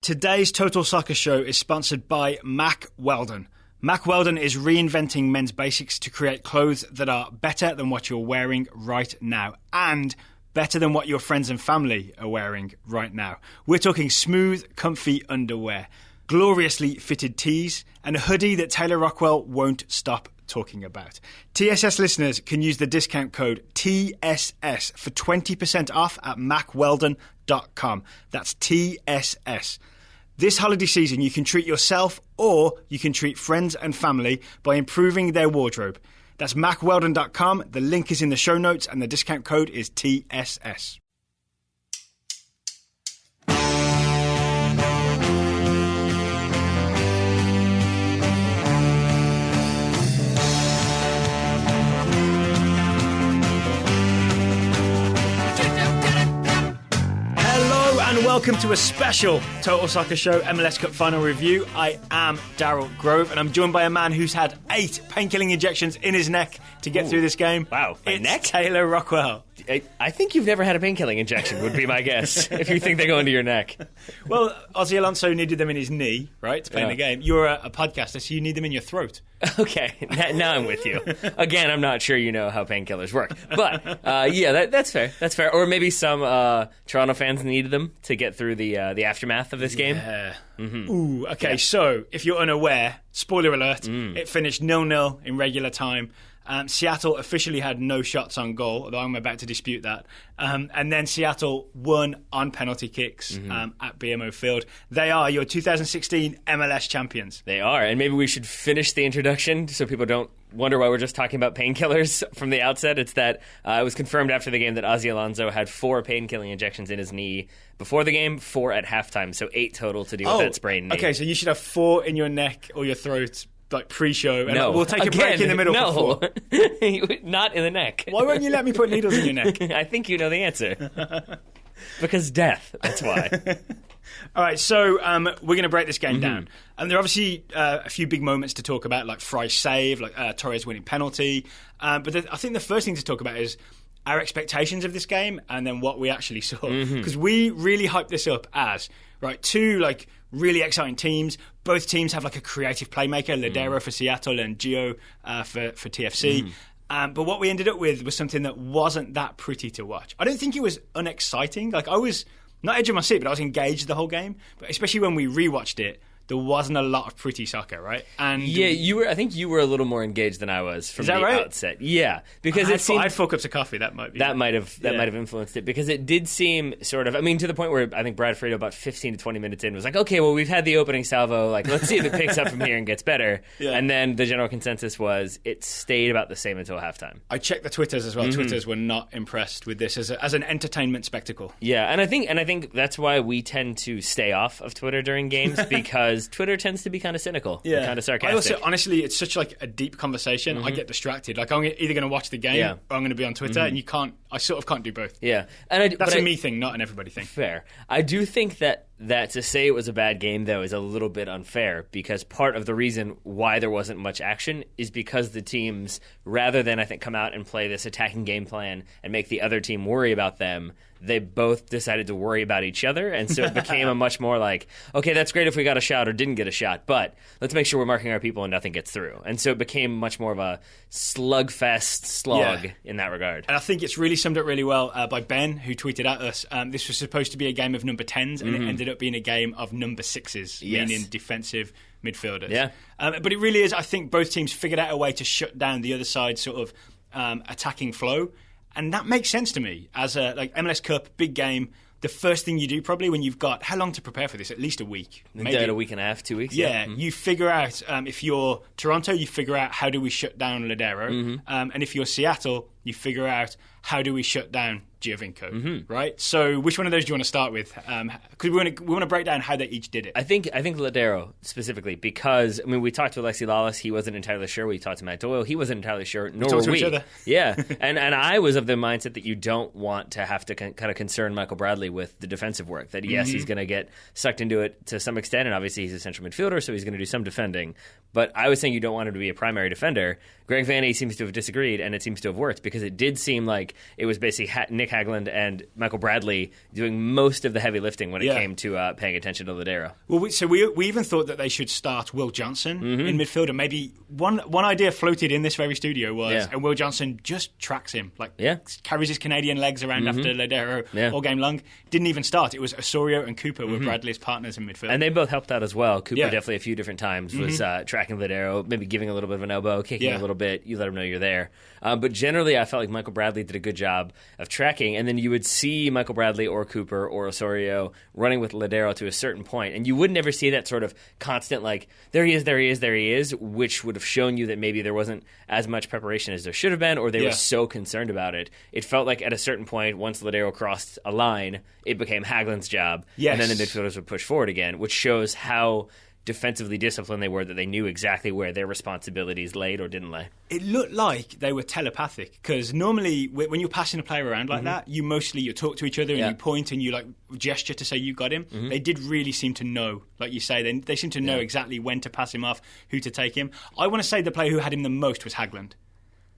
Today's Total Soccer Show is sponsored by Mack Weldon. Mack Weldon is reinventing men's basics to create clothes that are better than what you're wearing right now and better than what your friends and family are wearing right now. We're talking smooth, comfy underwear, gloriously fitted tees, and a hoodie that Taylor Rockwell won't stop talking about. TSS listeners can use the discount code TSS for 20% off at mackweldon.com. That's TSS. This holiday season, you can treat yourself or you can treat friends and family by improving their wardrobe. That's mackweldon.com. The link is in the show notes and the discount code is TSS. And welcome to a special Total Soccer Show MLS Cup Final review. I am Daryl Grove, and I'm joined by a man who's had 8 painkilling injections in his neck to get through this game. Wow, it's neck? Taylor Rockwell. I think you've never had a painkilling injection, would be my guess, if you think they go into your neck. Well, Ozzy Alonso needed them in his knee, right, to play in the game. You're a podcaster, so you need them in your throat. Okay, now I'm with you. Again, I'm not sure you know how painkillers work. But, yeah, that's fair. That's fair. Or maybe some Toronto fans needed them to get through the aftermath of this game. Yeah. Mm-hmm. Ooh, okay, so if you're unaware, spoiler alert, it finished 0-0 in regular time. Seattle officially had no shots on goal, although I'm about to dispute that. And then Seattle won on penalty kicks at BMO Field. They are your 2016 MLS champions. They are, and maybe we should finish the introduction so people don't wonder why we're just talking about painkillers from the outset. It's that it was confirmed after the game that Ozzy Alonso had 4 painkilling injections in his knee before the game, 4 at halftime, so 8 total to deal with that sprained knee. Okay, so you should have 4 in your neck or your throat, like pre-show, and no. we'll take a break in the middle for 4. Not in the neck. Why won't you let me put needles in your neck? I think you know the answer. Because death, that's why. All right, so we're going to break this game down. And there are obviously a few big moments to talk about, like Frei save, like Torres winning penalty. But I think the first thing to talk about is our expectations of this game and then what we actually saw. Because we really hyped this up as, right, 2 like really exciting teams. Both teams have like a creative playmaker, Lodeiro for Seattle and Gio for TFC. But what we ended up with was something that wasn't that pretty to watch. I don't think it was unexciting. Like, I was not edge of my seat, but I was engaged the whole game. But especially when we rewatched it, there wasn't a lot of pretty soccer, right? And yeah, I think you were a little more engaged than I was from the outset. Yeah, because I had 4 cups of coffee. That might have influenced it, because it did seem sort of. I mean, to the point where I think Brad Frei, about 15 to 20 minutes in, was like, "Okay, well, we've had the opening salvo. Like, let's see if it picks up from here and gets better." Yeah. And then the general consensus was it stayed about the same until halftime. I checked the Twitters as well. Twitters were not impressed with this as an entertainment spectacle. Yeah, and I think that's why we tend to stay off of Twitter during games, because Twitter tends to be kind of cynical, kind of sarcastic. I also, honestly, it's such like a deep conversation. I get distracted. Like, I'm either going to watch the game or I'm going to be on Twitter, and I sort of can't do both. Yeah, and that's a me thing, not an everybody thing. Fair. I do think that to say it was a bad game, though, is a little bit unfair, because part of the reason why there wasn't much action is because the teams, rather than, I think, come out and play this attacking game plan and make the other team worry about them, they both decided to worry about each other, and so it became a much more like, okay, that's great if we got a shot or didn't get a shot, but let's make sure we're marking our people and nothing gets through. And so it became much more of a slugfest slog in that regard. And I think it's really summed up really well by Ben, who tweeted at us, this was supposed to be a game of number 10s, and it ended up being a game of number 6s, meaning defensive midfielders. Yeah. But it really is, I think both teams figured out a way to shut down the other side's sort of attacking flow. And that makes sense to me as a MLS Cup, big game. The first thing you do probably when you've got how long to prepare for this? At least a week. Maybe a week and a half, 2 weeks. Yeah, you figure out, if you're Toronto, you figure out how do we shut down Lodeiro. And if you're Seattle, you figure out how do we shut down Giovinco, right? So which one of those do you want to start with? Because we want to break down how they each did it. I think Lodeiro specifically, because, I mean, we talked to Alexi Lawless, he wasn't entirely sure. We talked to Matt Doyle, he wasn't entirely sure, nor were we. Each other. Yeah, and I was of the mindset that you don't want to have to kind of concern Michael Bradley with the defensive work, that yes, he's going to get sucked into it to some extent, and obviously he's a central midfielder, so he's going to do some defending. But I was saying you don't want him to be a primary defender. Greg Vanney seems to have disagreed, and it seems to have worked, because it did seem like like it was basically Nick Hagglund and Michael Bradley doing most of the heavy lifting when it came to paying attention to Lodeiro. Well, we even thought that they should start Will Johnson in midfield, and maybe one idea floated in this very studio was, and Will Johnson just tracks him, carries his Canadian legs around after Lodeiro all game long. Didn't even start. It was Osorio and Cooper were Bradley's partners in midfield. And they both helped out as well. Cooper definitely a few different times was tracking Lodeiro, maybe giving a little bit of an elbow, kicking a little bit. You let him know you're there. But generally, I felt like Michael Bradley did a good job of tracking. And then you would see Michael Bradley or Cooper or Osorio running with Lodeiro to a certain point. And you would never see that sort of constant, like, there he is, which would have shown you that maybe there wasn't as much preparation as there should have been, or they were so concerned about it. It felt like at a certain point, once Lodeiro crossed a line, it became Hagglund's job. Yes. And then the midfielders would push forward again, which shows how defensively disciplined they were, that they knew exactly where their responsibilities laid or didn't lay. It looked like they were telepathic, because normally when you're passing a player around like that, you talk to each other and you point and you like gesture to say you got him. They did really seem to know, like you say, they seem to know exactly when to pass him off, who to take him. I want to say the player who had him the most was Hagglund.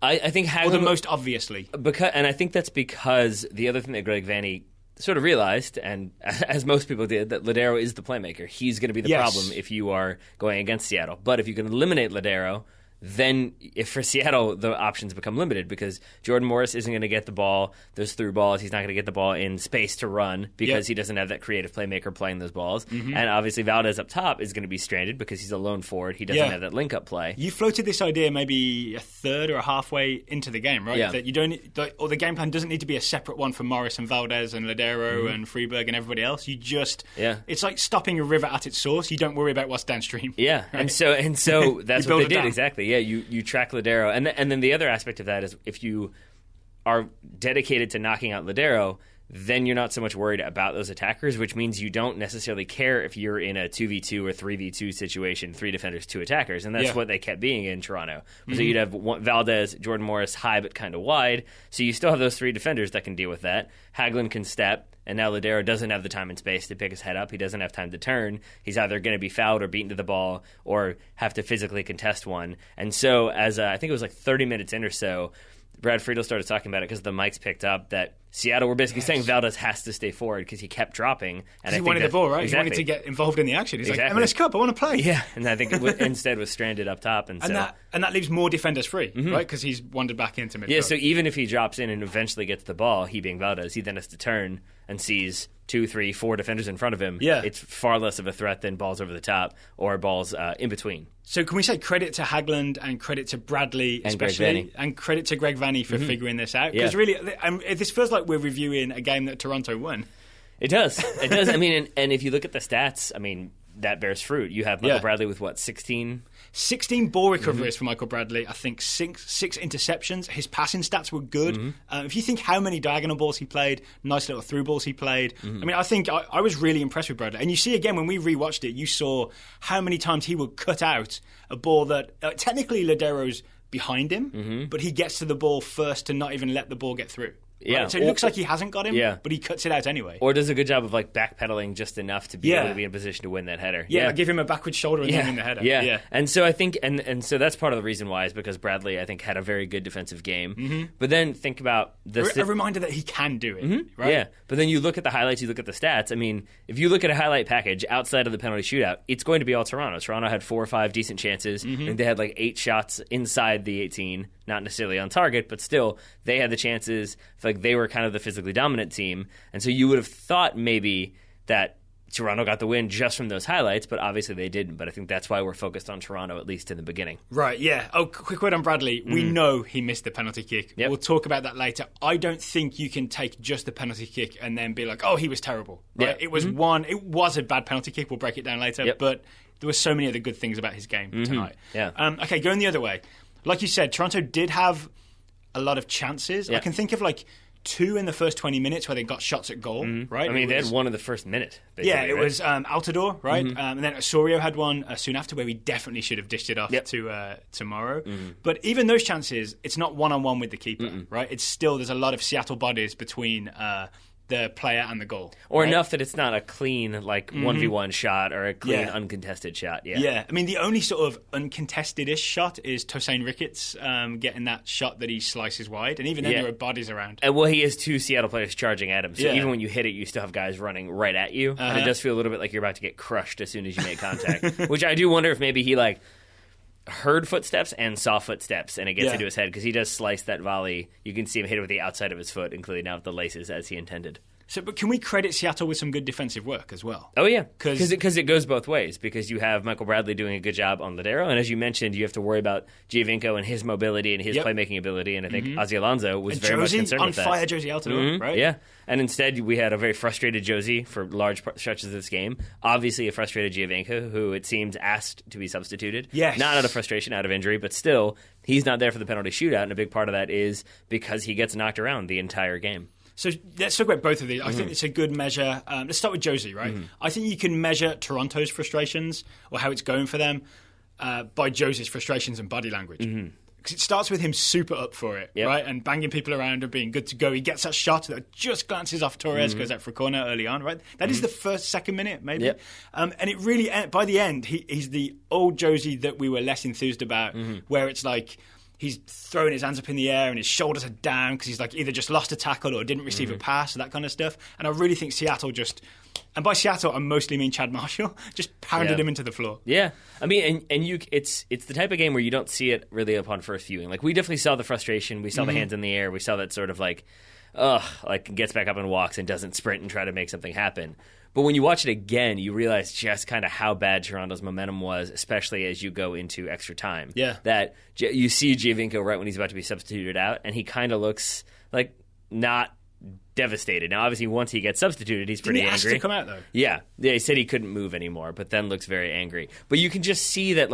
I think Hagglund, or the most obviously. And I think that's because the other thing that Greg Vanney sort of realized, and as most people did, that Lodeiro is the playmaker. He's going to be the problem if you are going against Seattle. But if you can eliminate Lodeiro, then if for Seattle, the options become limited, because Jordan Morris isn't going to get the ball, those through balls. He's not going to get the ball in space to run because he doesn't have that creative playmaker playing those balls. And obviously Valdez up top is going to be stranded because he's a lone forward. He doesn't have that link-up play. You floated this idea maybe a third or a halfway into the game, right? That you don't, or the game plan doesn't need to be a separate one for Morris and Valdez and Lodeiro and Freeberg and everybody else. You just, it's like stopping a river at its source. You don't worry about what's downstream. Yeah, right? and so that's what they did, exactly. Yeah, you track Lodeiro. And then the other aspect of that is if you are dedicated to knocking out Lodeiro, then you're not so much worried about those attackers, which means you don't necessarily care if you're in a 2v2 or 3v2 situation, 3 defenders, 2 attackers. And that's what they kept being in Toronto. So you'd have Valdez, Jordan Morris, high but kind of wide. So you still have those 3 defenders that can deal with that. Hagglund can step. And now Lodeiro doesn't have the time and space to pick his head up. He doesn't have time to turn. He's either going to be fouled or beaten to the ball or have to physically contest one. And so as I think it was like 30 minutes in or so, Brad Friedel started talking about it because the mics picked up that Seattle were basically saying Valdez has to stay forward because he kept dropping. And he wanted the ball, right? Exactly. He wanted to get involved in the action. He's like, MLS Cup, I want to play. Yeah, and I think it instead was stranded up top. And that leaves more defenders free, right? Because he's wandered back into midfield. Yeah, so even if he drops in and eventually gets the ball, he being Valdez, he then has to turn and sees 2, 3, 4 defenders in front of him. Yeah. It's far less of a threat than balls over the top or balls in between. So can we say credit to Hagglund and credit to Bradley especially, and credit to Greg Vanney for figuring this out? Because really, this feels like we're reviewing a game that Toronto won. It does. It does. I mean, and if you look at the stats, I mean, that bears fruit. You have Michael Bradley with, 16? 16 ball recoveries for Michael Bradley. I think six interceptions. His passing stats were good. If you think how many diagonal balls he played, nice little through balls he played. I mean, I think I was really impressed with Bradley. And you see again, when we rewatched it, you saw how many times he would cut out a ball that technically Lodeiro's behind him, but he gets to the ball first to not even let the ball get through. Yeah, right? So it looks like he hasn't got him, but he cuts it out anyway. Or does a good job of backpedaling just enough to be able to be in a position to win that header. Yeah, give him a backward shoulder and then win the header. Yeah. And so I think, and so that's part of the reason why is because Bradley, I think, had a very good defensive game. But then think about a reminder that he can do it, right? Yeah, but then you look at the highlights, you look at the stats. I mean, if you look at a highlight package outside of the penalty shootout, it's going to be all Toronto. Toronto had 4 or 5 decent chances. I think they had 8 shots inside the 18. Not necessarily on target, but still, they had the chances. I feel like they were kind of the physically dominant team. And so you would have thought maybe that Toronto got the win just from those highlights, but obviously they didn't. But I think that's why we're focused on Toronto, at least in the beginning. Right, yeah. Oh, quick word on Bradley. We know he missed the penalty kick. We'll talk about that later. I don't think you can take just the penalty kick and then be like, oh, he was terrible. Right? It was it was a bad penalty kick. We'll break it down later. But there were so many other good things about his game tonight. Okay, going the other way. Like you said, Toronto did have a lot of chances. I can think of 2 in the first 20 minutes where they got shots at goal, right? I mean, they had one in the first minute. It was Alitdore, right? And then Osorio had one soon after where we definitely should have dished it off to tomorrow. But even those chances, it's not one-on-one with the keeper, right? It's still, there's a lot of Seattle bodies between the player and the goal. Or enough that it's not a clean, 1v1 shot or a clean, uncontested shot. Yeah. Yeah. I mean, the only sort of uncontested-ish shot is Tosaint Ricketts getting that shot that he slices wide. And even then, there are bodies around. And, well, he has 2 Seattle players charging at him. So even when you hit it, you still have guys running right at you. And it does feel a little bit like you're about to get crushed as soon as you make contact. Which I do wonder if maybe he, heard footsteps and saw footsteps, and it gets into his head, because he does slice that volley. You can see him hit it with the outside of his foot, including now with the laces, as he intended. So, but can we credit Seattle with some good defensive work as well? Oh, yeah. Because it goes both ways, because you have Michael Bradley doing a good job on Lodeiro, and as you mentioned, you have to worry about Giovinco and his mobility and his playmaking ability, and I think Ozzie Alonso was very much concerned with that. On fire, Josie Alitdore, right? Yeah. And instead, we had a very frustrated Josie for large stretches of this game. Obviously, a frustrated Giovinco, who it seems asked to be substituted. Yes. Not out of frustration, out of injury, but still, he's not there for the penalty shootout, and a big part of that is because he gets knocked around the entire game. So let's talk about both of these. I think it's a good measure. Let's start with Josie, right? I think you can measure Toronto's frustrations or how it's going for them by Josie's frustrations and body language. Because it starts with him super up for it, right? And banging people around and being good to go. He gets that shot that just glances off Torres, goes out for a corner early on, right? That is the second minute, maybe. And it really, by the end, he's the old Josie that we were less enthused about, where it's like he's throwing his hands up in the air and his shoulders are down because he's either just lost a tackle or didn't receive a pass or that kind of stuff. And I really think Seattle and by Seattle I mostly mean Chad Marshall, just pounded him into the floor. Yeah. I mean, it's the type of game where you don't see it really upon first viewing. We definitely saw the frustration, we saw the hands in the air, we saw that sort of gets back up and walks and doesn't sprint and try to make something happen. But when you watch it again, you realize just kind of how bad Toronto's momentum was, especially as you go into extra time. Yeah. That you see Giovinco right when he's about to be substituted out, and he kind of looks not devastated. Now, obviously, once he gets substituted, he's pretty angry. Didn't he ask to come out, though? Yeah. He said he couldn't move anymore, but then looks very angry. But you can just see that,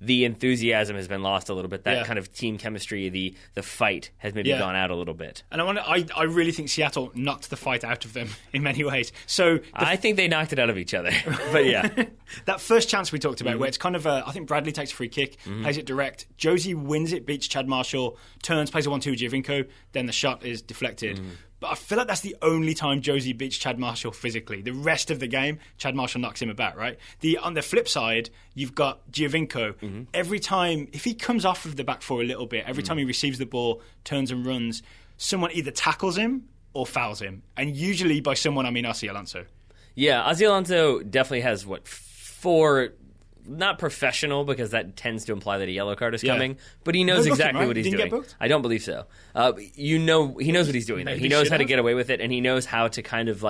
the enthusiasm has been lost a little bit. That kind of team chemistry, the fight has maybe gone out a little bit. And I really think Seattle knocked the fight out of them in many ways. So I think they knocked it out of each other. But yeah. That first chance we talked about where it's kind of I think Bradley takes a free kick, plays it direct. Josie wins it, beats Chad Marshall, turns, plays a 1-2 with Giovinco, then the shot is deflected. But I feel like that's the only time Josie beats Chad Marshall physically. The rest of the game, Chad Marshall knocks him about, right? On the flip side, you've got Giovinco. Every time, if he comes off of the back four a little bit, every time he receives the ball, turns and runs, someone either tackles him or fouls him. And usually by someone, I mean Ozzie Alonso. Yeah, Ozzie Alonso definitely has, 4... Not professional, because that tends to imply that a yellow card is coming, but he knows exactly what he's doing. Get booked? I don't believe so. He knows what he's doing. He knows how to get away with it, and he knows how to kind of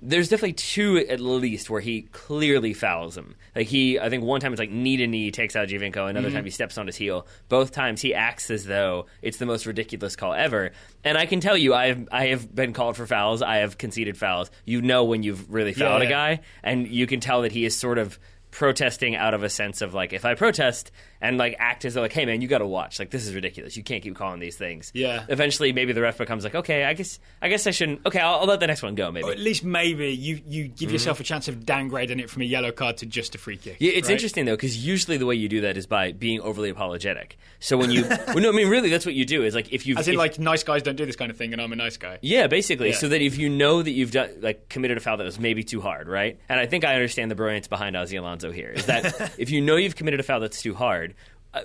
there's definitely 2 at least where he clearly fouls him. I think one time it's knee to knee, takes out Giovinco, another time he steps on his heel. Both times he acts as though it's the most ridiculous call ever. And I can tell you, I have been called for fouls. I have conceded fouls. You know when you've really fouled a guy, and you can tell that he is sort of protesting out of a sense of if I protest and act as though hey man, you got to watch, this is ridiculous, you can't keep calling these things. Eventually maybe the ref becomes okay, I guess I shouldn't, okay, I'll let the next one go, maybe. Or at least maybe you give yourself a chance of downgrading it from a yellow card to just a free kick. Yeah, it's interesting though, because usually the way you do that is by being overly apologetic. So when you really that's what you do is if you nice guys don't do this kind of thing and I'm a nice guy. Yeah, basically. So that if you know that you've done committed a foul that was maybe too hard, right? And I think I understand the brilliance behind Ozzie Alonso here is that if you know you've committed a foul that's too hard,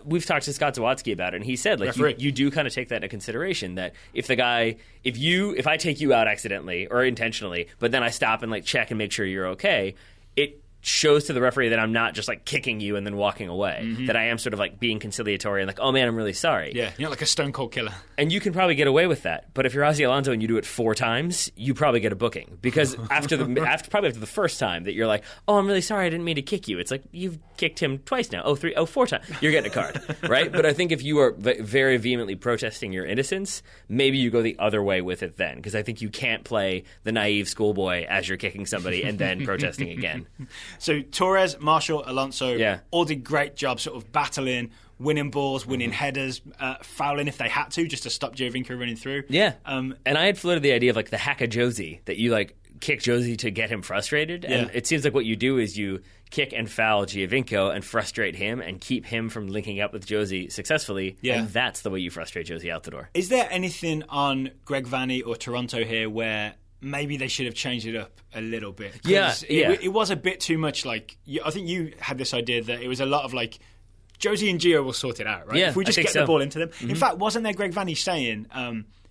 we've talked to Scott Zawatsky about it, and he said you do kind of take that into consideration, that if I take you out accidentally or intentionally, but then I stop and check and make sure you're okay, it shows to the referee that I'm not just kicking you and then walking away, that I am sort of being conciliatory and oh man, I'm really sorry. Yeah, you're not like a stone cold killer. And you can probably get away with that. But if you're Ozzie Alonso and you do it 4 times, you probably get a booking, because after the first time that you're oh, I'm really sorry, I didn't mean to kick you. It's you've kicked him twice now. 4 times. You're getting a card, right? But I think if you are very vehemently protesting your innocence, maybe you go the other way with it then, because I think you can't play the naive schoolboy as you're kicking somebody and then protesting again. So Torres, Marshall, Alonso all did great jobs sort of battling, winning balls, winning headers, fouling if they had to, just to stop Giovinco running through. Yeah. And I had floated the idea of the hack a Josie, that you kick Josie to get him frustrated. And it seems what you do is you kick and foul Giovinco and frustrate him and keep him from linking up with Josie successfully. Yeah. And that's the way you frustrate Josie Alitdore. Is there anything on Greg Vanney or Toronto here where maybe they should have changed it up a little bit. Yeah. It was a bit too much like... I think you had this idea that it was a lot of like, Josie and Gio will sort it out, right? Yeah, if we just get so. the ball into them. In fact, wasn't there Greg Vanney saying,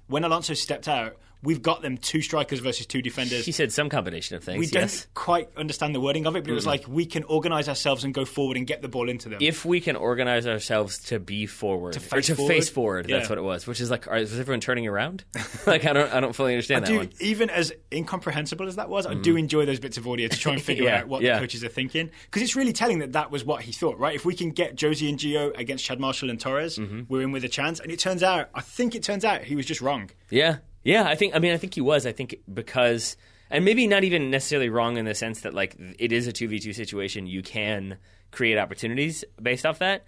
when Alonso stepped out, we've got them 2 strikers versus 2 defenders. He said some combination of things, we don't quite understand the wording of it, but it was like, we can organise ourselves and go forward and get the ball into them. If we can organise ourselves to be forward, face forward, that's what it was. Which is like, is everyone turning around? Like, I don't fully understand that one. Even as incomprehensible as that was, I do enjoy those bits of audio to try and figure out what the coaches are thinking. Because it's really telling that was what he thought, right? If we can get Josie and Gio against Chad Marshall and Torres, we're in with a chance. And I think it turns out he was just wrong. Yeah. Yeah, I think he was. I think because, and maybe not even necessarily wrong in the sense that like it is a 2v2 situation. You can create opportunities based off that,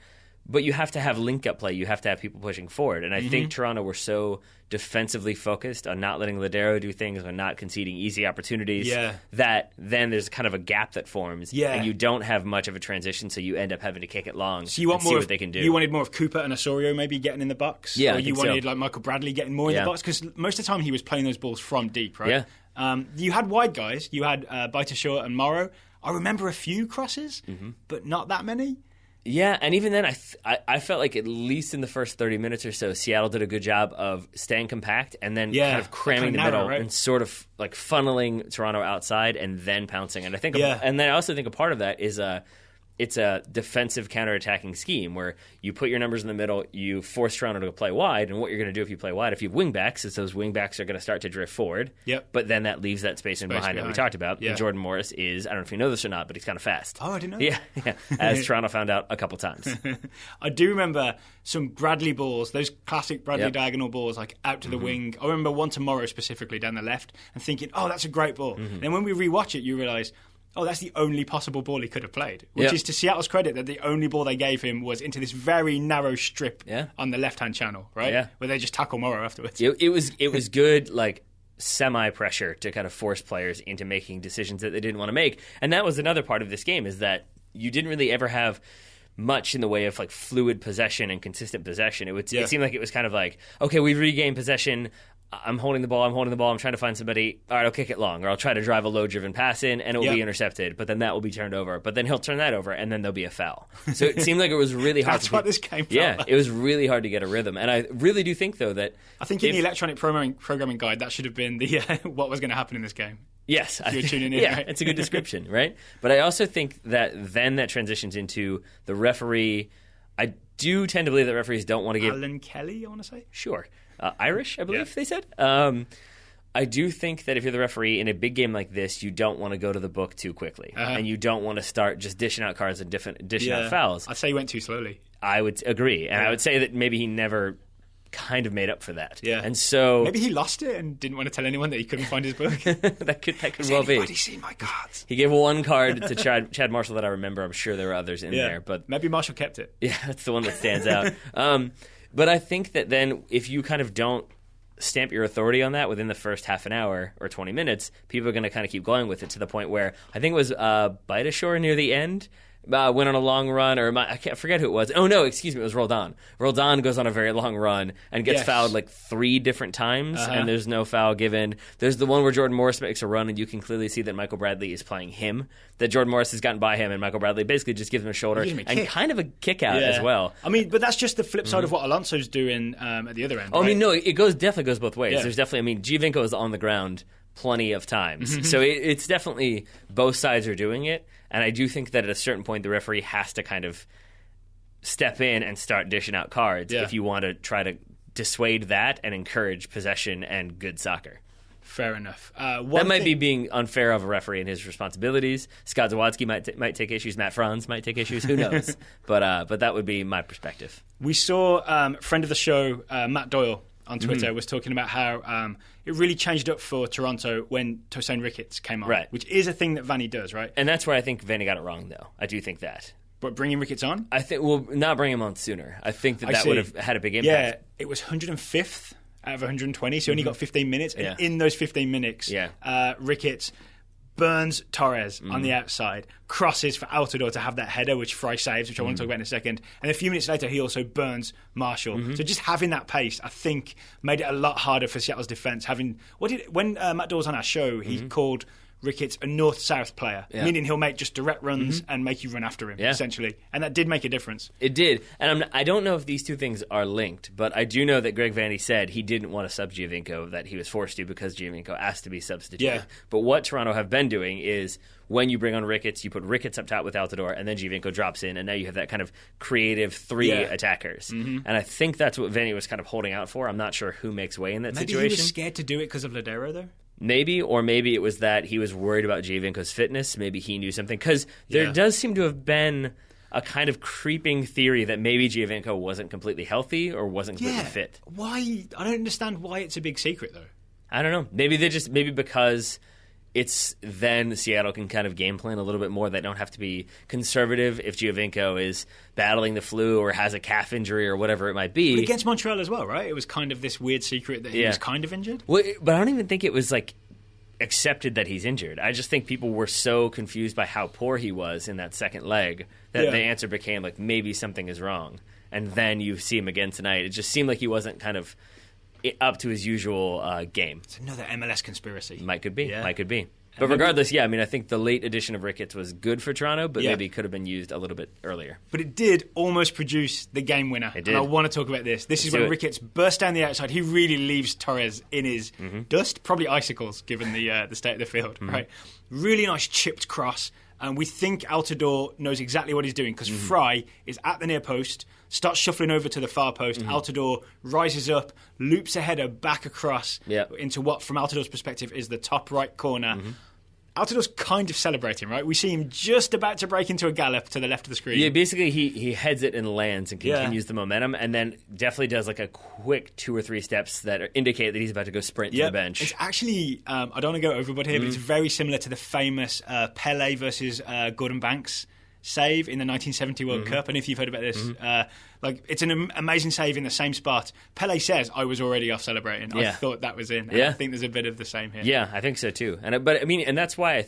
but you have to have link-up play. You have to have people pushing forward. And I think Toronto were so defensively focused on not letting Lodeiro do things, on not conceding easy opportunities, that then there's kind of a gap that forms, and you don't have much of a transition, so you end up having to kick it long so you want and see what they can do. You wanted more of Cooper and Osorio maybe getting in the box? Yeah, or you wanted like Michael Bradley getting more in the box? Because most of the time he was playing those balls from deep, right? Yeah. You had wide guys. You had Baitashaw and Morrow. I remember a few crosses, but not that many. Yeah, and even then, I felt like at least in the first 30 minutes or so, Seattle did a good job of staying compact and then kind of cramming the middle and sort of like funneling Toronto outside and then pouncing. And I think, and then I also think a part of that is it's a defensive counterattacking scheme where you put your numbers in the middle, you force Toronto to play wide, and what you're going to do if you play wide, if you have wingbacks, is those wingbacks are going to start to drift forward. But then that leaves that space in behind that we talked about. And Jordan Morris is, I don't know if you know this or not, but he's kind of fast. Oh, I didn't know that. Yeah, as Toronto found out a couple times. I do remember some Bradley balls, those classic Bradley diagonal balls, like out to the wing. I remember one to Morrow specifically down the left and thinking, oh, that's a great ball. Then when we rewatch it, you realise, oh, that's the only possible ball he could have played, which is to Seattle's credit that the only ball they gave him was into this very narrow strip on the left-hand channel, right? Yeah. Where they just tackle Morrow afterwards. It was good, like, semi-pressure to kind of force players into making decisions that they didn't want to make. And that was another part of this game, is that you didn't really ever have much in the way of like fluid possession and consistent possession. It seemed like it was kind of like, okay, we've regained possession. I'm holding the ball, I'm trying to find somebody, all right, I'll kick it long, or I'll try to drive a low-driven pass in, and it will be intercepted, but then that will be turned over, but then he'll turn that over, and then there'll be a foul. So it seemed like it was really hard. That's what this game felt like. It was really hard to get a rhythm, and I really do think, though, that... I think in the electronic programming guide, that should have been the what was going to happen in this game. Yes. If you're tuning in, yeah, right? It's a good description, right? But I also think that then that transitions into the referee. I do tend to believe that referees don't want to give... Alan Kelly, I want to say? Sure. Irish, I believe they said. I do think that if you're the referee in a big game like this, you don't want to go to the book too quickly. And you don't want to start just dishing out cards and dishing out fouls. I'd say he went too slowly. I would agree. And I would say that maybe he never kind of made up for that. Yeah. And so... Maybe he lost it and didn't want to tell anyone that he couldn't find his book. that could well be. Has anybody seen my cards? He gave one card to Chad Marshall that I remember. I'm sure there were others in there. But maybe Marshall kept it. Yeah, that's the one that stands out. But I think that then if you kind of don't stamp your authority on that within the first half an hour or 20 minutes, people are going to kind of keep going with it to the point where I think it was Baitashaw near the end went on a long run, or I can't forget who it was. Oh, no, excuse me, it was Roldan. Roldan goes on a very long run and gets fouled like 3 different times, and there's no foul given. There's the one where Jordan Morris makes a run, and you can clearly see that Michael Bradley is playing him, that Jordan Morris has gotten by him, and Michael Bradley basically just gives him a shoulder and kind of a kick out as well. I mean, but that's just the flip side of what Alonso's doing at the other end. Oh, right? I mean, no, it definitely goes both ways. There's definitely, I mean, Giovinco is on the ground plenty of times. So it's definitely both sides are doing it. And I do think that at a certain point, the referee has to kind of step in and start dishing out cards if you want to try to dissuade that and encourage possession and good soccer. Fair enough. That might be being unfair of a referee in his responsibilities. Scott Zawadzki might take issues. Matt Franz might take issues. Who knows? But that would be my perspective. We saw friend of the show, Matt Doyle, on Twitter was talking about how it really changed up for Toronto when Tosaint Ricketts came on, which is a thing that Vanney does, right? And that's where I think Vanney got it wrong, though. I do think that. But bringing Ricketts on? I think, well, not bring him on sooner. I think that would have had a big impact. Yeah, it was 105th out of 120, so he only got 15 minutes. And in those 15 minutes, Ricketts burns Torres on the outside, crosses for Alitdore to have that header, which Frei saves, which I want to talk about in a second. And a few minutes later, he also burns Marshall. So just having that pace, I think, made it a lot harder for Seattle's defence. When Matt Dawes on our show, he called Ricketts a north-south player, meaning he'll make just direct runs and make you run after him, essentially. And that did make a difference. It did. And I don't know if these two things are linked, but I do know that Greg Vandy said he didn't want to sub Giovinco, that he was forced to because Giovinco asked to be substituted. Yeah. But what Toronto have been doing is when you bring on Ricketts, you put Ricketts up top with Alitdore, and then Giovinco drops in, and now you have that kind of creative three attackers. And I think that's what Vandy was kind of holding out for. I'm not sure who makes way in that situation. Maybe he was scared to do it because of Lodeiro, though? Maybe, or maybe it was that he was worried about Giovinco's fitness. Maybe he knew something. Because there does seem to have been a kind of creeping theory that maybe Giovinco wasn't completely healthy or wasn't completely fit. Why? I don't understand why it's a big secret, though. I don't know. Maybe because it's then Seattle can kind of game plan a little bit more. They don't have to be conservative if Giovinco is battling the flu or has a calf injury or whatever it might be. But against Montreal as well, right? It was kind of this weird secret that he was kind of injured. Well, but I don't even think it was like accepted that he's injured. I just think people were so confused by how poor he was in that second leg that the answer became like maybe something is wrong. And then you see him again tonight. It just seemed like he wasn't kind of up to his usual game. It's another MLS conspiracy. Might could be. But regardless, I think the late addition of Ricketts was good for Toronto, but maybe could have been used a little bit earlier. But it did almost produce the game winner. It did. And I want to talk about this. This is when Ricketts burst down the outside. He really leaves Torres in his dust, probably icicles, given the state of the field. Right? Really nice chipped cross. And we think Alitdore knows exactly what he's doing because Frei is at the near post, starts shuffling over to the far post. Alitdore rises up, loops a header back across into what, from Altidore's perspective, is the top right corner. Altidore's kind of celebrating, right? We see him just about to break into a gallop to the left of the screen. Yeah, basically he heads it and lands and continues the momentum, and then definitely does like a quick 2 or 3 steps that indicate that he's about to go sprint to the bench. It's actually, I don't want to go overboard here, but it's very similar to the famous Pele versus Gordon Banks save in the 1970 World Cup. And if you've heard about this, it's an amazing save in the same spot. Pele says, I was already off celebrating. I thought that was in. And I think there's a bit of the same here. Yeah, I think so too. And that's why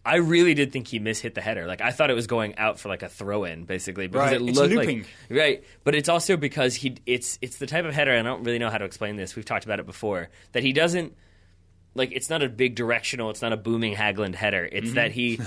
I really did think he mishit the header. Like I thought it was going out for like a throw-in, basically, because it looked looping. But it's also because it's the type of header. I don't really know how to explain this. We've talked about it before. That he doesn't. Like, it's not a big directional, it's not a booming Haglund header. It's that he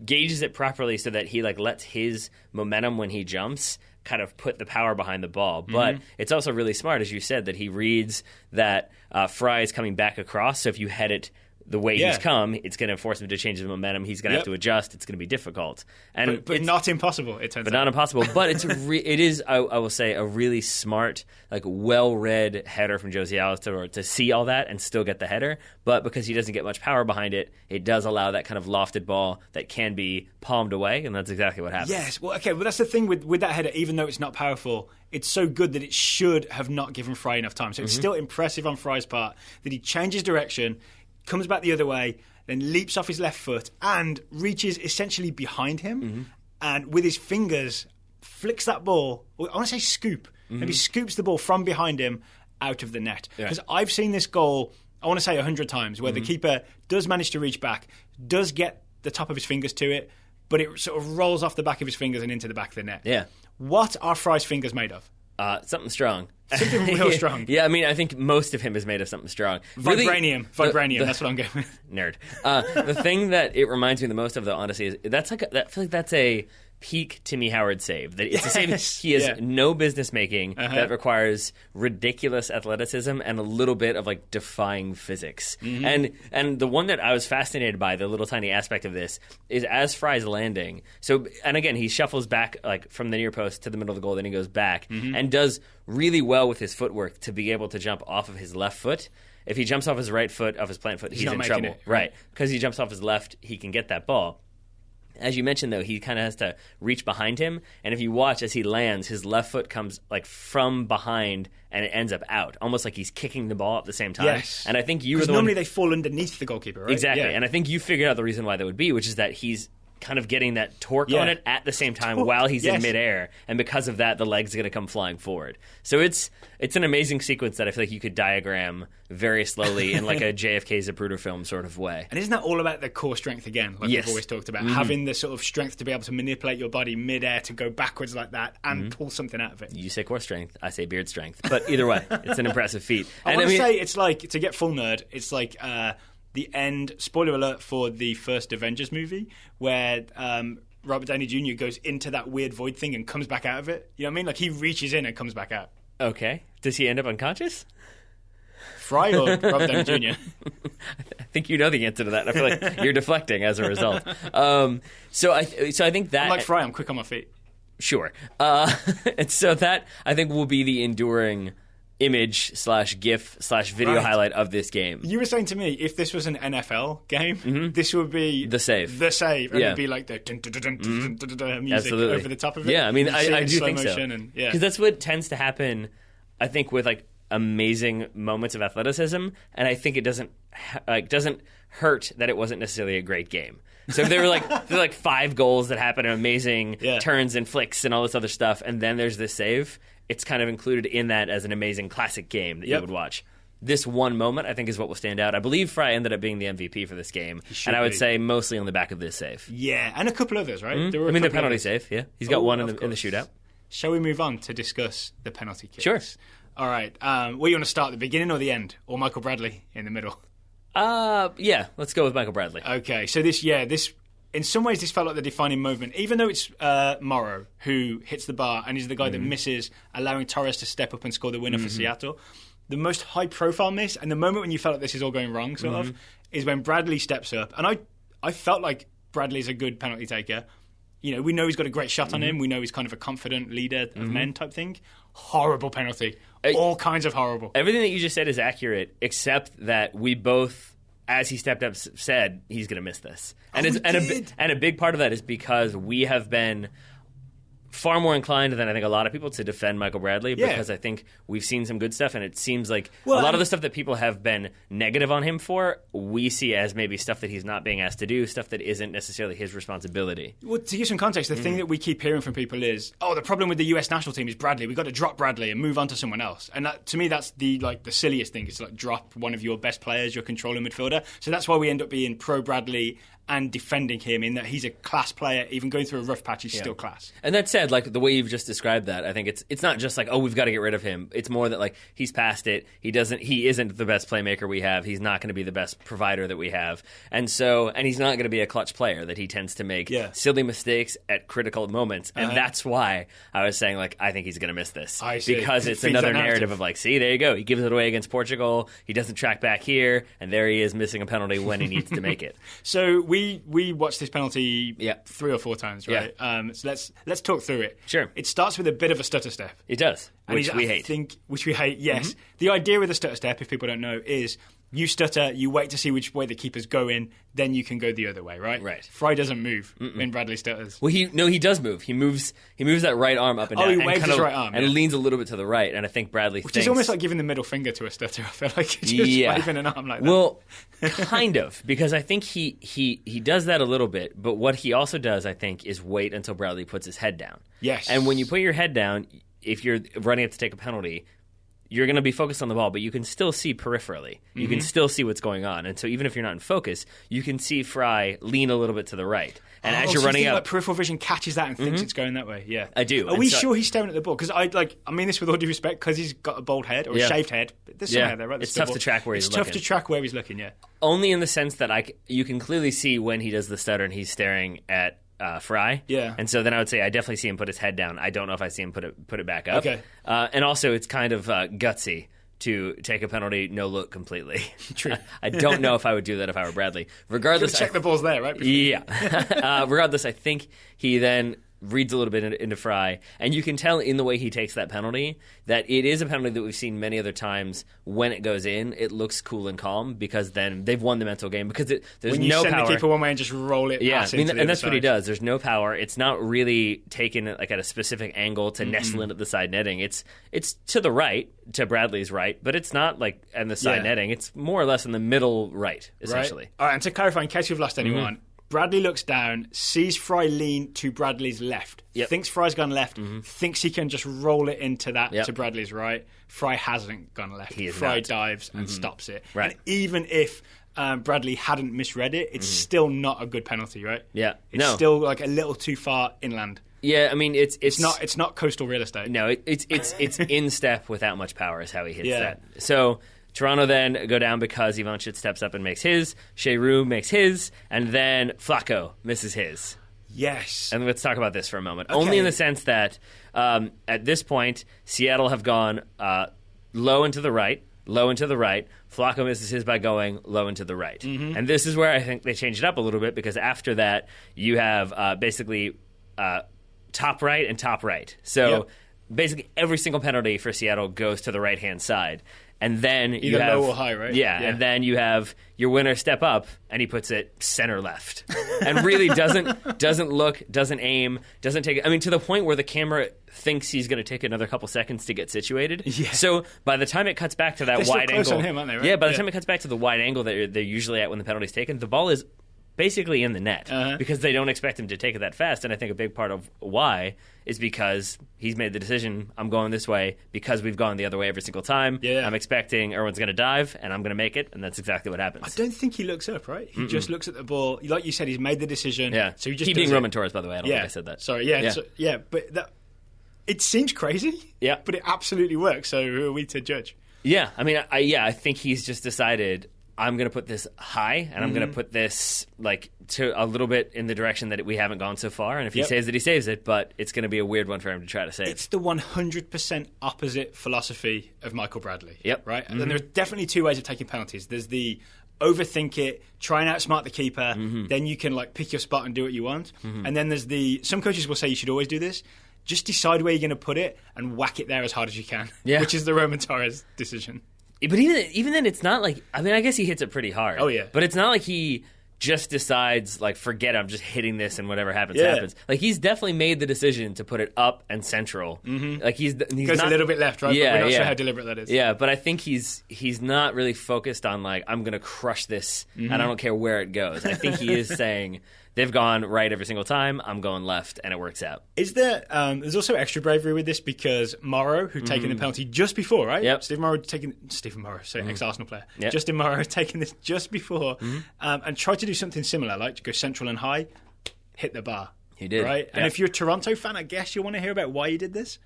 gauges it properly so that he, lets his momentum when he jumps kind of put the power behind the ball. But it's also really smart, as you said, that he reads that Frei is coming back across. So if you head it the way he's come, it's going to force him to change his momentum. He's going to have to adjust. It's going to be difficult. And but not impossible, it turns out. But not impossible. But it is, I will say, a really smart, well-read header from Josie Alitdore to see all that and still get the header. But because he doesn't get much power behind it, it does allow that kind of lofted ball that can be palmed away, and that's exactly what happens. Yes. Well, okay, that's the thing with that header, even though it's not powerful, it's so good that it should have not given Frei enough time. So it's still impressive on Frei's part that he changes direction, comes back the other way, then leaps off his left foot and reaches essentially behind him and with his fingers flicks that ball, I want to say scoop, maybe scoops the ball from behind him out of the net. Because I've seen this goal, I want to say 100 times, where the keeper does manage to reach back, does get the top of his fingers to it, but it sort of rolls off the back of his fingers and into the back of the net. Yeah. What are Frei's fingers made of? Something strong. Something real strong. Yeah, I think most of him is made of something strong. Vibranium. That's what I'm going with. Nerd. The thing that it reminds me the most of, though, honestly, is I feel like that's a peak Timmy Howard save. That it's a save he has no business making that requires ridiculous athleticism and a little bit of defying physics. And the one that I was fascinated by, the little tiny aspect of this, is as Frei's landing. So, and again, he shuffles back from the near post to the middle of the goal, then he goes back and does really well with his footwork to be able to jump off of his left foot. If he jumps off his right foot, off his plant foot, he's in trouble. Right. Because he jumps off his left, he can get that ball. As you mentioned, though, he kind of has to reach behind him, and if you watch as he lands, his left foot comes from behind, and it ends up out, almost like he's kicking the ball at the same time. Yes. And I think you were normally they fall underneath the goalkeeper, right? Exactly. Yeah. And I think you figured out the reason why that would be, which is that he's kind of getting that torque on it at the same time while he's in midair, and because of that, the leg's going to come flying forward. So it's an amazing sequence that I feel like you could diagram very slowly in like a JFK Zapruder film sort of way. And isn't that all about the core strength again, like we've always talked about, having the sort of strength to be able to manipulate your body midair to go backwards like that and pull something out of it? You say core strength, I say beard strength, but either way, it's an impressive feat. I want to say it's like, to get full nerd, it's like the end, spoiler alert for the first Avengers movie, where Robert Downey Jr. goes into that weird void thing and comes back out of it. You know what I mean? Like, he reaches in and comes back out. Okay. Does he end up unconscious? Frei or Robert Downey Jr.? I think you know the answer to that. I feel like you're deflecting as a result. So I think that... I'm like Frei, I'm quick on my feet. Sure. And so that, I think, will be the enduring image / GIF / video highlight of this game. You were saying to me, if this was an NFL game, this would be the save. And it'd be like the music over the top of it. Yeah, I mean, I do think so. Because that's what tends to happen, I think, with like amazing moments of athleticism, and I think it doesn't hurt that it wasn't necessarily a great game. So there were like 5 goals that happen, amazing turns and flicks and all this other stuff, and then there's this save. It's kind of included in that as an amazing classic game that you would watch. This one moment, I think, is what will stand out. I believe Frei ended up being the MVP for this game, and I would say mostly on the back of this save. Yeah, and a couple others, right? There were the penalty save, He's got one in the shootout. Shall we move on to discuss the penalty kicks? Sure. All right. Where you want to start, the beginning or the end? Or Michael Bradley in the middle? Yeah, let's go with Michael Bradley. Okay, so this in some ways, this felt like the defining moment, even though it's Morrow who hits the bar and is the guy that misses, allowing Torres to step up and score the winner for Seattle. The most high-profile miss, and the moment when you felt like this is all going wrong, sort of, is when Bradley steps up. And I felt like Bradley's a good penalty taker. You know, we know he's got a great shot on him. We know he's kind of a confident leader of men type thing. Horrible penalty. All kinds of horrible. Everything that you just said is accurate, except that we both, as he stepped up, said he's going to miss this. And a big part of that is because we have been far more inclined than I think a lot of people to defend Michael Bradley, because I think we've seen some good stuff, and it seems like a lot of the stuff that people have been negative on him for, we see as maybe stuff that he's not being asked to do, stuff that isn't necessarily his responsibility. Well, to give some context, the thing that we keep hearing from people is, the problem with the US national team is Bradley. We've got to drop Bradley and move on to someone else. And that, to me, that's the silliest thing. It's like drop one of your best players, your controlling midfielder. So that's why we end up being pro Bradley and defending him, in that he's a class player. Even going through a rough patch, he's still class. And that said, like the way you've just described that, I think it's not just like, we've got to get rid of him. It's more that like he's past it. He isn't the best playmaker we have. He's not going to be the best provider that we have. And he's not going to be a clutch player, that he tends to make silly mistakes at critical moments. And that's why I was saying, like, I think he's going to miss this. I see. Because it's another narrative of like, see, there you go. He gives it away against Portugal. He doesn't track back here. And there he is missing a penalty when he needs to make it. So we watched this penalty 3 or 4 times, right? Yeah. So let's talk through it. Sure. It starts with a bit of a stutter step. It does, which we hate. Which we hate, yes. The idea with the stutter step, if people don't know, is you stutter, you wait to see which way the keeper's going, then you can go the other way, right? Right. Frei doesn't move when Bradley stutters. Well, he does move. He moves that right arm up and down. He waves his right arm. And leans a little bit to the right, and I think Bradley Which is almost like giving the middle finger to a stutter. I feel like it's just waving an arm like that. Well, kind of, because I think he does that a little bit, but what he also does, I think, is wait until Bradley puts his head down. Yes. And when you put your head down, if you're running up to take a penalty, you're going to be focused on the ball, but you can still see peripherally. You can still see what's going on. And so even if you're not in focus, you can see Frei lean a little bit to the right. And as you're running up... Like peripheral vision catches that and thinks it's going that way. Yeah. I do. Are we sure he's staring at the ball? Because I mean this with all due respect, because he's got a bald head or a shaved head. There's some hair there, right? It's tough to track where he's looking. It's tough to track where he's looking, yeah. Only in the sense that you can clearly see when he does the stutter and he's staring at Frei. Yeah. And so then I would say I definitely see him put his head down. I don't know if I see him put it back up. Okay. And also it's kind of gutsy to take a penalty, no look completely. True. I don't know if I would do that if I were Bradley. Regardless, check the ball's there, right? Yeah. Regardless, I think he then reads a little bit into Frei, and you can tell in the way he takes that penalty that it is a penalty that we've seen many other times. When it goes in, it looks cool and calm, because then they've won the mental game, because there's no power. When you send the keeper one way and just roll it past into the and that's other what he side. does. There's no power. It's not really taken like at a specific angle to nestle in at the side netting. It's to the right, to Bradley's right, but it's not like in the side netting. It's more or less in the middle right, essentially. Right. All right, and to clarify, in case you've lost anyone, Bradley looks down, sees Frei lean to Bradley's left, thinks Frei's gone left, thinks he can just roll it into that to Bradley's right. Frei hasn't gone left. Frei dives and stops it. Right. And even if Bradley hadn't misread it, it's still not a good penalty, right? Yeah. It's still like a little too far inland. Yeah, I mean it's not coastal real estate. No, it's in step without much power is how he hits that. So Toronto then go down because Ivanchit steps up and makes his, Sheru makes his, and then Flacco misses his. Yes. And let's talk about this for a moment. Okay. Only in the sense that at this point, Seattle have gone low and to the right. Flacco misses his by going low and to the right. And this is where I think they changed it up a little bit, because after that, you have basically top right and top right. So basically every single penalty for Seattle goes to the right-hand side. And then you have low or high, right? Yeah, and then you have your winner step up, and he puts it center left, and really doesn't look, doesn't aim, doesn't take it. I mean, to the point where the camera thinks he's going to take another couple seconds to get situated. Yeah. So by the time it cuts back to that wide angle, on him, aren't they, right? Yeah, by the time it cuts back to the wide angle that they're usually at when the penalty's taken, the ball is basically in the net because they don't expect him to take it that fast. And I think a big part of why is because he's made the decision, I'm going this way because we've gone the other way every single time. Yeah. I'm expecting everyone's going to dive and I'm going to make it, and that's exactly what happens. I don't think he looks up, right? He just looks at the ball. Like you said, he's made the decision. Yeah. So he just keep being Roman Torres, by the way. I don't think I said that. Sorry. Yeah. But that, it seems crazy. Yeah. But it absolutely works. So who are we to judge? Yeah. I mean, I think he's just decided, I'm going to put this high, and I'm going to put this like to a little bit in the direction that we haven't gone so far. And if he saves it, he saves it. But it's going to be a weird one for him to try to save. It's the 100% opposite philosophy of Michael Bradley. Yep. Right? And then there's definitely two ways of taking penalties. There's the overthink it, try and outsmart the keeper. Then you can like pick your spot and do what you want. And then there's some coaches will say you should always do this. Just decide where you're going to put it and whack it there as hard as you can. Yeah. Which is the Roman Torres decision. But even then, it's not like, I mean, I guess he hits it pretty hard. Oh, yeah. But it's not like he just decides, like, forget it, I'm just hitting this and whatever happens, happens. Like, he's definitely made the decision to put it up and central. Like, he's goes not, a little bit left, right? Yeah, but we're not sure how deliberate that is. Yeah, but I think he's not really focused on, like, I'm going to crush this and I don't care where it goes. I think he is saying, they've gone right every single time, I'm going left, and it works out. Is there? There's also extra bravery with this because Morrow, who'd taken the penalty just before, right? Yep. Stephen Morrow, ex-Arsenal player. Yep. Justin Morrow taking this just before and tried to do something similar, like to go central and high, hit the bar. He did. Right? Yep. And if you're a Toronto fan, I guess you'll want to hear about why he did this.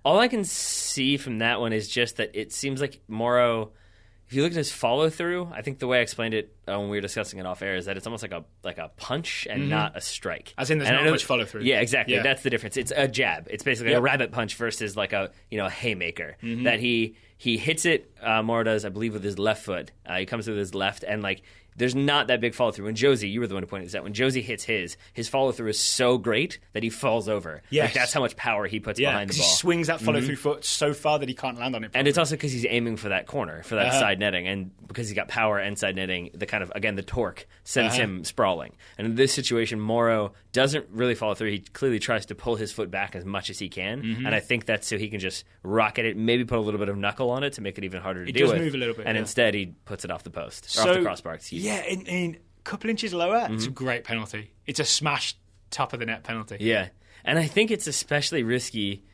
All I can see from that one is just that it seems like Morrow, if you look at his follow-through, I think the way I explained it when we were discussing it off air is that it's almost like a punch and not a strike. As in there's not much follow-through. Yeah, exactly. Yeah. That's the difference. It's a jab. It's basically a rabbit punch versus like a haymaker. That he hits it, Morrow does, I believe, with his left foot. He comes with his left, and like there's not that big follow-through. When Josie, you were the one who pointed this out, when Josie hits his follow-through is so great that he falls over. Yes. Like, that's how much power he puts behind the ball. He swings that follow-through foot so far that he can't land on it properly. And it's also because he's aiming for that corner, for that side netting, and because he's got power and side netting, the kind of, again, the torque sends him sprawling. And in this situation, Morrow doesn't really follow through. He clearly tries to pull his foot back as much as he can, and I think that's so he can just rocket it, maybe put a little bit of knuckle on it to make it even harder to deal with. It does move a little bit. And instead, he puts it off the post, or off the crossbar, excuse me. Yeah, in couple inches lower, it's a great penalty. It's a smash top of the net penalty. Yeah. And I think it's especially risky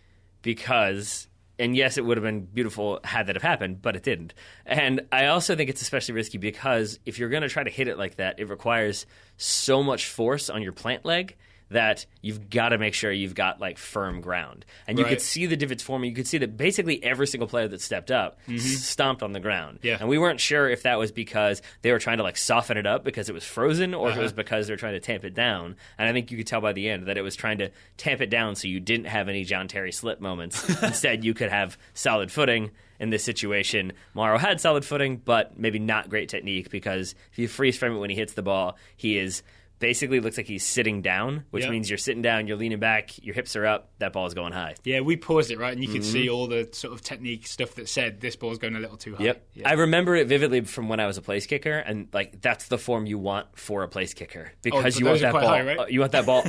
because, and yes, it would have been beautiful had that have happened, but it didn't. And I also think it's especially risky because if you're going to try to hit it like that, it requires so much force on your plant leg that you've got to make sure you've got like firm ground. And you could see the divots forming. You could see that basically every single player that stepped up stomped on the ground. Yeah. And we weren't sure if that was because they were trying to like soften it up because it was frozen or if it was because they were trying to tamp it down. And I think you could tell by the end that it was trying to tamp it down so you didn't have any John Terry slip moments. Instead, you could have solid footing. In this situation, Morrow had solid footing, but maybe not great technique because if you freeze frame it when he hits the ball, he is basically looks like he's sitting down, which means you're sitting down, you're leaning back, your hips are up, that ball is going high. Yeah, we paused it, right? And you could see all the sort of technique stuff that said this ball's going a little too high. Yep. Yeah. I remember it vividly from when I was a place kicker, and like that's the form you want for a place kicker because you want that ball high, right? You want that ball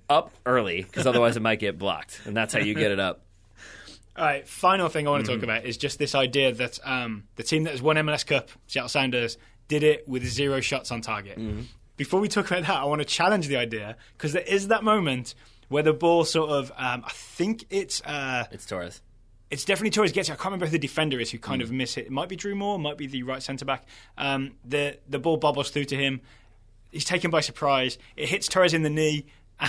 up early because otherwise it might get blocked, and that's how you get it up. All right, final thing I want to talk about is just this idea that the team that has won MLS Cup, Seattle Sounders, did it with 0 shots on target. before we talk about that, I want to challenge the idea, because there is that moment where the ball sort of, I think it's Torres. It's definitely Torres gets it. I can't remember who the defender is who kind of miss it. It might be Drew Moore, might be the right centre-back. The ball bobbles through to him. He's taken by surprise. It hits Torres in the knee,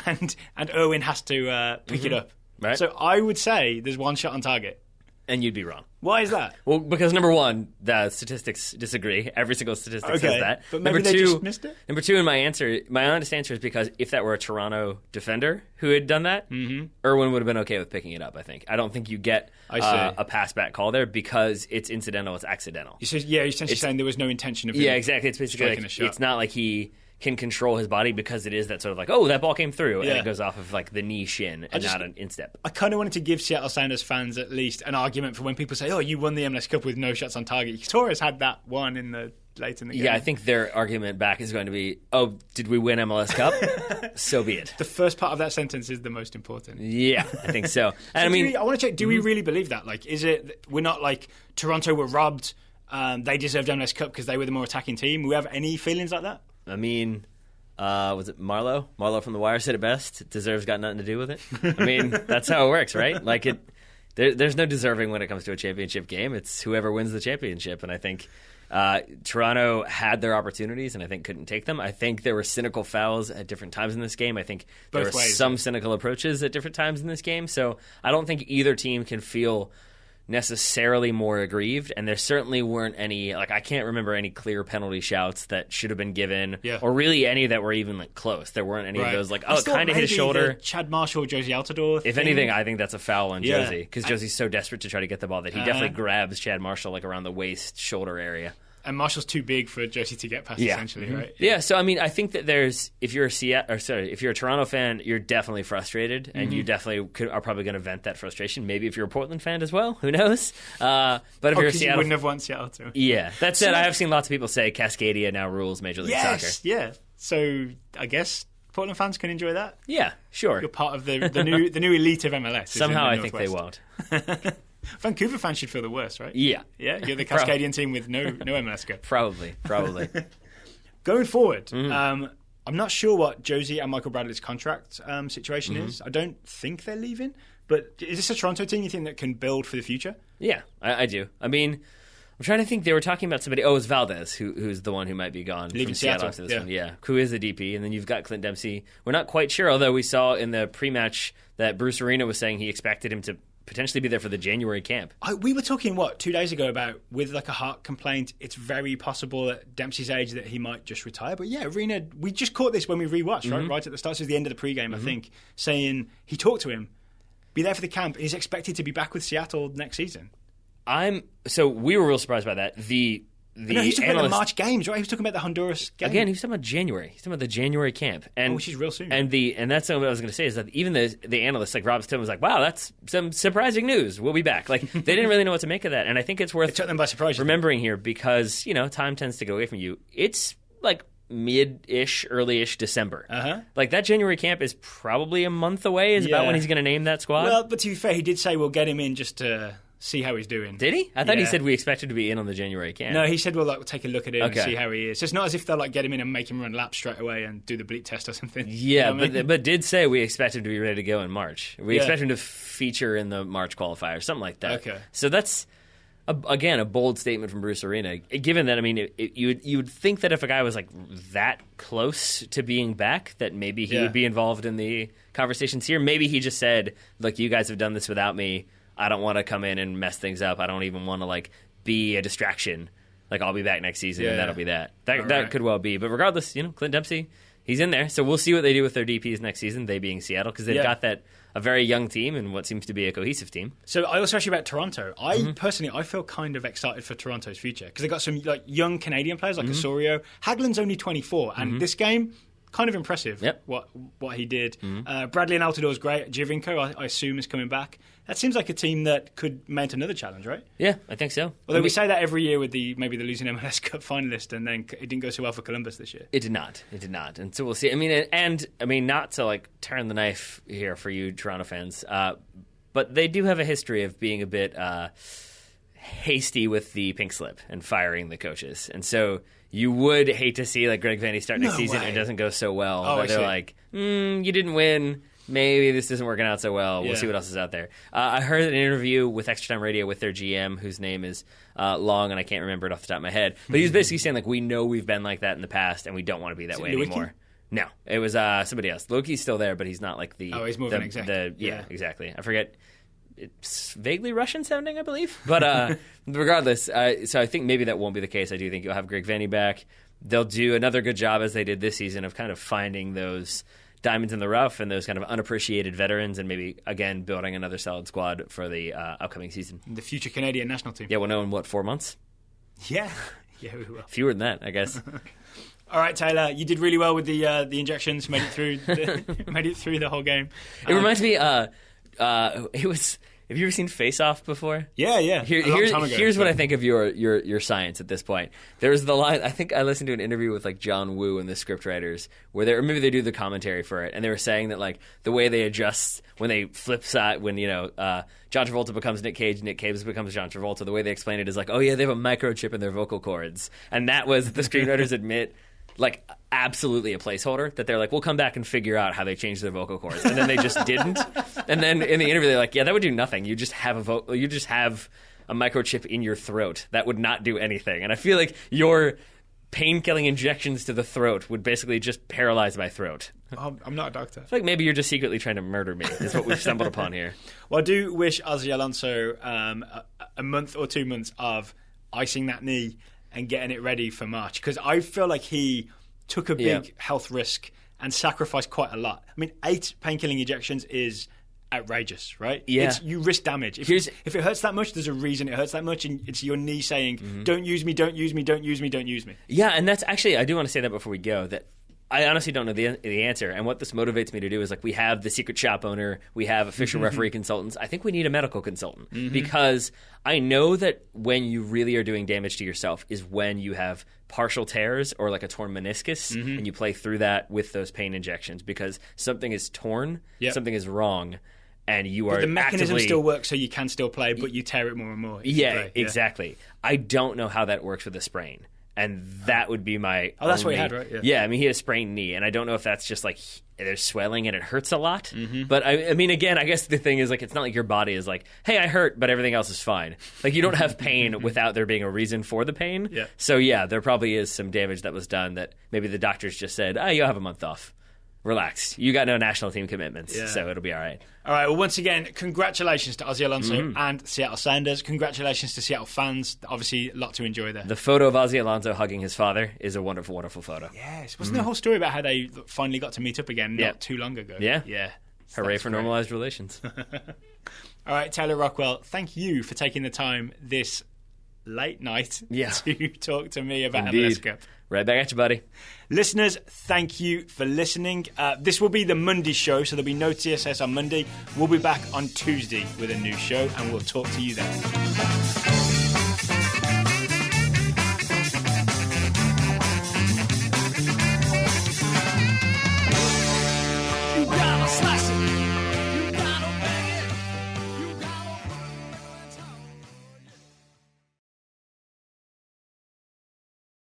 and Irwin has to pick it up. Right. So I would say there's one shot on target. And you'd be wrong. Why is that? Well, because number one, the statistics disagrey. Every single statistic says that. But maybe number they two, just missed it? Number two, in my honest answer is because if that were a Toronto defender who had done that, Irwin would have been okay with picking it up, I think. I don't think you get a pass-back call there because it's incidental, it's accidental. You're essentially saying there was no intention of him exactly. It's basically striking a shot. It's not like he can control his body because it is that sort of like, oh, that ball came through, and it goes off of like the knee shin and not an instep. I kind of wanted to give Seattle Sounders fans at least an argument for when people say, oh, you won the MLS Cup with no shots on target. Torres had that one late in the game. Yeah, I think their argument back is going to be, oh, did we win MLS Cup? So be it. The first part of that sentence is the most important. Yeah, I think so. And I want to check, do we really believe that? Like, is it, we're not like, Toronto were robbed, they deserved MLS Cup because they were the more attacking team? Do we have any feelings like that? I mean, was it Marlowe? Marlowe from The Wire said it best. Deserves got nothing to do with it. I mean, that's how it works, right? Like there's no deserving when it comes to a championship game. It's whoever wins the championship. And I think Toronto had their opportunities and I think couldn't take them. I think there were cynical fouls at different times in this game. I think there were some cynical approaches at different times in this game. So I don't think either team can feel necessarily more aggrieved, and there certainly weren't any, like, I can't remember any clear penalty shouts that should have been given, or really any that were even like close. There weren't any of those like, oh, it kind of hit his shoulder. Chad Marshall, Josie Altidore. If anything, I think that's a foul on Josie, because Josie's so desperate to try to get the ball that he definitely grabs Chad Marshall like around the waist, shoulder area. And Marshall's too big for Josie to get past, essentially, right? Yeah, so I mean, I think that if you're a Toronto fan, you're definitely frustrated, and you definitely are probably going to vent that frustration. Maybe if you're a Portland fan as well, who knows? But if you're a Seattle, you wouldn't have won Seattle too. Yeah, that said, I have seen lots of people say Cascadia now rules Major League Soccer. Yeah. So I guess Portland fans can enjoy that. Yeah, sure. You're part of the new elite of MLS. Somehow, I think they won't. Vancouver fans should feel the worst, right? Yeah. Yeah, you're the Cascadian team with no MLS Cup. Probably. Going forward, I'm not sure what Josie and Michael Bradley's contract situation is. I don't think they're leaving, but is this a Toronto team you think that can build for the future? Yeah, I do. I mean, I'm trying to think. They were talking about somebody. Oh, it was Valdez, who's the one who might be gone leaving from Seattle after this one. Yeah, who is the DP, and then you've got Clint Dempsey. We're not quite sure, although we saw in the pre-match that Bruce Arena was saying he expected him to potentially be there for the January camp. We were talking, 2 days ago about with like a heart complaint, it's very possible at Dempsey's age that he might just retire. But yeah, Arena, we just caught this when we rewatched, right at the start, so the end of the pregame, I think, saying he talked to him, be there for the camp, and he's expected to be back with Seattle next season. So we were real surprised by that. He's talking about the March games, right? He was talking about the Honduras game. Again, he was talking about January. He's talking about the January camp, which is real soon. And that's what I was going to say is that even the analysts like Rob Stone was like, "Wow, that's some surprising news. We'll be back." Like they didn't really know what to make of that, and I think it's worth it took them by surprise, remembering here because time tends to go away from you. It's like mid-ish, early-ish December. Like that January camp is probably a month away. Is about when he's going to name that squad. Well, but to be fair, he did say we'll get him in just to see how he's doing. Did he? I thought he said we expected to be in on the January camp. No, he said we'll take a look at him and see how he is. So it's not as if they'll get him in and make him run laps straight away and do the bleep test or something. Yeah, but did say we expect him to be ready to go in March. We expect him to feature in the March qualifier, something like that. Okay. So that's again a bold statement from Bruce Arena. Given that, I mean, you would think that if a guy was like that close to being back, that maybe he would be involved in the conversations here. Maybe he just said, "Look, you guys have done this without me. I don't want to come in and mess things up. I don't even want to be a distraction. Like I'll be back next season and that'll be that." That could well be. But regardless, Clint Dempsey, he's in there. So we'll see what they do with their DPs next season, they being Seattle, because they've got a very young team and what seems to be a cohesive team. So I also asked you about Toronto. I personally, I feel kind of excited for Toronto's future because they've got some young Canadian players like Osorio. Hagelin's only 24, and this game, kind of impressive. What he did. Bradley and Altidore's great. Giovinco, I assume, is coming back. That seems like a team that could mount another challenge, right? Yeah, I think so. Although we say that every year with maybe the losing MLS Cup finalist, and then it didn't go so well for Columbus this year. It did not. And so we'll see. I mean, not to turn the knife here for you Toronto fans, but they do have a history of being a bit hasty with the pink slip and firing the coaches, and so you would hate to see like Greg Vanney start next season and it doesn't go so well. Oh, they're like, you didn't win. Maybe this isn't working out so well. We'll see what else is out there. I heard an interview with Extra Time Radio with their GM, whose name is long, and I can't remember it off the top of my head. But he was basically saying, like, we know we've been like that in the past, and we don't want to be that way anymore. No, it was somebody else. Loki's still there, but he's not like the... Oh, he's more of an exec. Yeah, exactly. I forget. It's vaguely Russian sounding, I believe. But regardless, so I think maybe that won't be the case. I do think you'll have Greg Vanney back. They'll do another good job, as they did this season, of kind of finding those diamonds in the rough and those kind of unappreciated veterans, and maybe, again, building another solid squad for the upcoming season. The future Canadian national team. Yeah, we'll know in, 4 months? Yeah. Yeah, we will. Fewer than that, I guess. All right, Taylor, you did really well with the injections, made it through the whole game. It reminds me, it was... Have you ever seen Face Off before? Yeah. Here's what I think of your science at this point. There's the line. I think I listened to an interview with like John Woo and the scriptwriters, where maybe they do the commentary for it, and they were saying that like the way they adjust when they flip side, when John Travolta becomes Nick Cage becomes John Travolta. The way they explain it is like, oh yeah, they have a microchip in their vocal cords, and that was the screenwriters admit. Like, absolutely a placeholder that they're like, we'll come back and figure out how they changed their vocal cords. And then they just didn't. And then in the interview, they're like, yeah, that would do nothing. You just have a microchip in your throat. That would not do anything. And I feel like your pain-killing injections to the throat would basically just paralyze my throat. I'm not a doctor. I feel like maybe you're just secretly trying to murder me, is what we've stumbled upon here. Well, I do wish Ozzy Alonso a month or 2 months of icing that knee and getting it ready for March, because I feel like he took a big health risk and sacrificed quite a lot. I mean, 8 painkilling injections is outrageous, right? Yeah. You risk damage. If it hurts that much, there's a reason it hurts that much, and it's your knee saying, don't use me, don't use me, don't use me, don't use me. Yeah, and that's actually, I do want to say that before we go, that I honestly don't know the answer, and what this motivates me to do is, like, we have the secret shop owner, we have official referee consultants. I think we need a medical consultant, because I know that when you really are doing damage to yourself is when you have partial tears or like a torn meniscus, and you play through that with those pain injections, because something is torn, something is wrong, and you are the mechanism still works, so you can still play, but you tear it more and more. Yeah, exactly. I don't know how that works with a sprain. And that would be my that's what he had, right? Yeah, I mean, he had a sprained knee, and I don't know if that's just like there's swelling and it hurts a lot. But I mean, again, I guess the thing is, like, it's not like your body is like, hey, I hurt, but everything else is fine. Like, you don't have pain without there being a reason for the pain. Yeah. So yeah, there probably is some damage that was done that maybe the doctors just said, you'll have a month off. Relax. You got no national team commitments, so it'll be all right. All right, well, once again, congratulations to Ozzy Alonso and Seattle Sounders. Congratulations to Seattle fans. Obviously, a lot to enjoy there. The photo of Ozzy Alonso hugging his father is a wonderful, wonderful photo. Yes. Wasn't there a whole story about how they finally got to meet up again not too long ago? Yeah. Yeah. Hooray for normalized relations. All right, Taylor Rockwell, thank you for taking the time this late night to talk to me about MLS Cup. Right back at you, buddy. Listeners, thank you for listening. This will be the Monday show, so there'll be no TSS on Monday. We'll be back on Tuesday with a new show, and we'll talk to you then.